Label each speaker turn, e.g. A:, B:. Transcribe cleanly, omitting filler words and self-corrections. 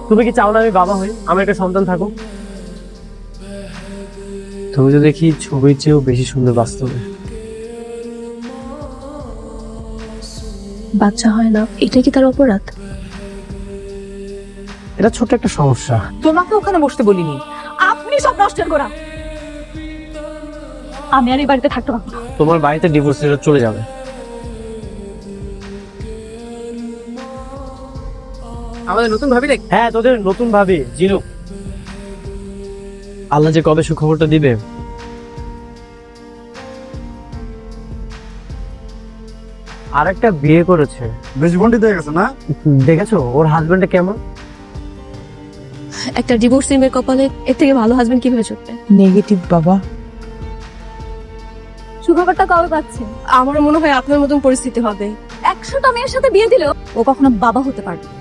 A: তুমি কি চাও না আমি বাবা হই, আমার একটা সন্তান থাকুক? তুমি তো দেখি ছবির চেয়েও বেশি সুন্দর বাস্তবে।
B: বাচ্চা হয় না, এটা কি তার অপরাধ?
A: এটা ছোট্ট একটা সমস্যা।
C: তোমাকে ওখানে বসতে বলিনি।
B: আপনি সব নষ্টের করা। আমি আর এই বাড়িতে থাকতে পারবো না।
A: তোমার বাড়িতে ডিভোর্স লেটার চলে যাবে।
C: আমাদের নতুন ভাবি দেখ।
A: হ্যাঁ, তোদের নতুন ভাবি জিনু। আল্লাহ যে কবে সুখবরটা দিবে। আরেকটা বিয়ে করেছে।
D: বেশ বন্ডিত হয়ে গেছে না?
A: দেখেছো ওর হাজবেন্ডটা কেমন?
B: একটা ডিভোর্সিং এর কপালে এর থেকে ভালো হাজবেন্ড কিভাবে চলবে?
C: নেগেটিভ বাবা।
B: সুখবরটা কবে পাচ্ছেন? আমার মনে হয় আপনার মতন পরিস্থিতি হবে। 100টা মেয়ের সাথে বিয়ে দিলেও ও কখনো বাবা হতে পারবে না।